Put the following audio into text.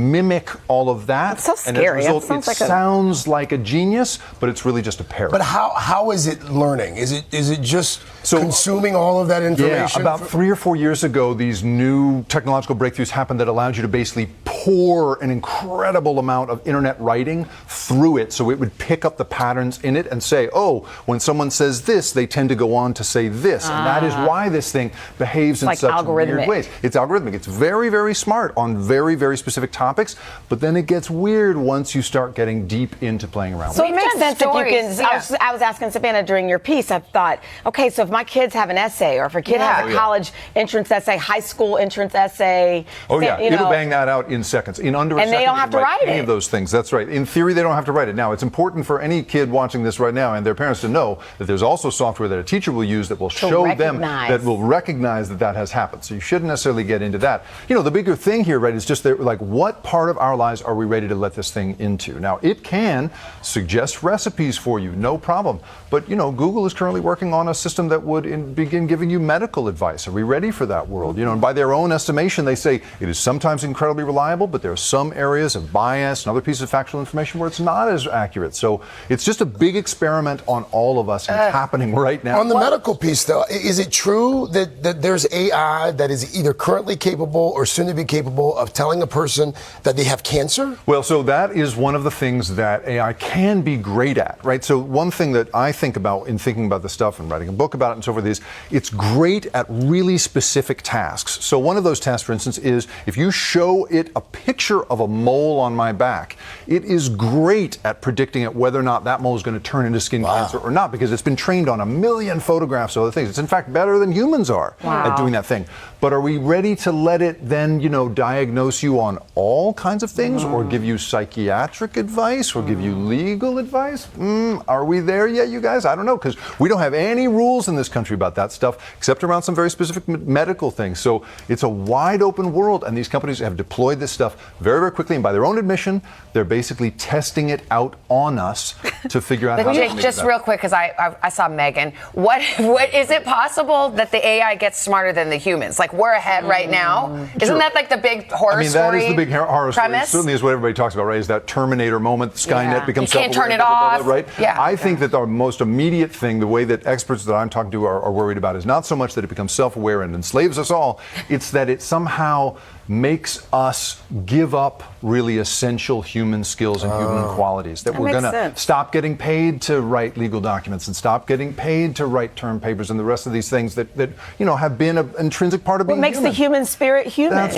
mimic all of that. It's so scary. And as a result, it sounds like a genius, but it's really just a parrot. But how is it learning? Is it just consuming all of that information? Yeah, about 3 or 4 years ago, these new technological breakthroughs happened that allowed you to basically pour an incredible amount of internet writing through it, so it would pick up the patterns in it and say, oh, when someone says this, they tend to go on to say this. And that is why this thing behaves in such weird ways. It's algorithmic. It's very, very smart on very, very specific topics, but then it gets weird once you start getting deep into playing around with it. So it makes sense that you can, I was asking Savannah during your piece, I thought, okay, so if my kids have an essay, or if a kid has a college entrance essay, high school entrance essay. Oh yeah, it'll bang that out in seconds, in under a second. And they don't have to write any of those things. That's right. In theory, they don't have to write it. Now, it's important for any kid watching this right now and their parents to know that there's also software that a teacher will use that will show them, that will recognize that that has happened. So you shouldn't necessarily get into that. You know, the bigger thing here, right, is just that, like, what part of our lives are we ready to let this thing into? Now, it can suggest recipes for you, no problem. But, you know, Google is currently working on a system that would begin giving you medical advice. Are we ready for that world? You know, and by their own estimation, they say it is sometimes incredibly reliable, but there are some areas of bias and other pieces of factual information where it's not as accurate. So it's just a big experiment on all of us, and it's happening right now. On the medical piece, though, is it true that there's AI that is either currently capable or soon to be capable of telling a person that they have cancer? Well, so that is one of the things that AI can be great at, right? So one thing that I think about in thinking about this stuff and writing a book about it and so forth is it's great at really specific tasks. So one of those tasks, for instance, is if you show it a picture of a mole on my back, it is great at predicting whether or not that mole is going to turn into skin cancer or not, because it's been trained on 1 million photographs of other things. It's in fact better than humans are at doing that thing. But are we ready to let it then, you know, diagnose you on all kinds of things, or give you psychiatric advice, or give you legal advice? Are we there yet, you guys? I don't know, because we don't have any rules in this country about that stuff, except around some very specific medical things. So it's a wide open world, and these companies have deployed this stuff very, very quickly, and by their own admission, they're basically testing it out on us to figure out how to make it just better. real quick, because I saw Megan. What is it possible that the AI gets smarter than the humans? Like, we're ahead right now. Isn't that like the big horror story? That is the big horror story. Premise? It certainly is what everybody talks about, right? Is that Terminator moment, Skynet becomes self-aware. You can't turn it off. Right? Yeah. I think that our most immediate thing, the way that experts that I'm talking to are worried about, is not so much that it becomes self-aware and enslaves us all. It's that it somehow makes us give up really essential human skills and human qualities. That we're going to stop getting paid to write legal documents and stop getting paid to write term papers and the rest of these things that you know, have been an intrinsic part of being human. What makes the human spirit human?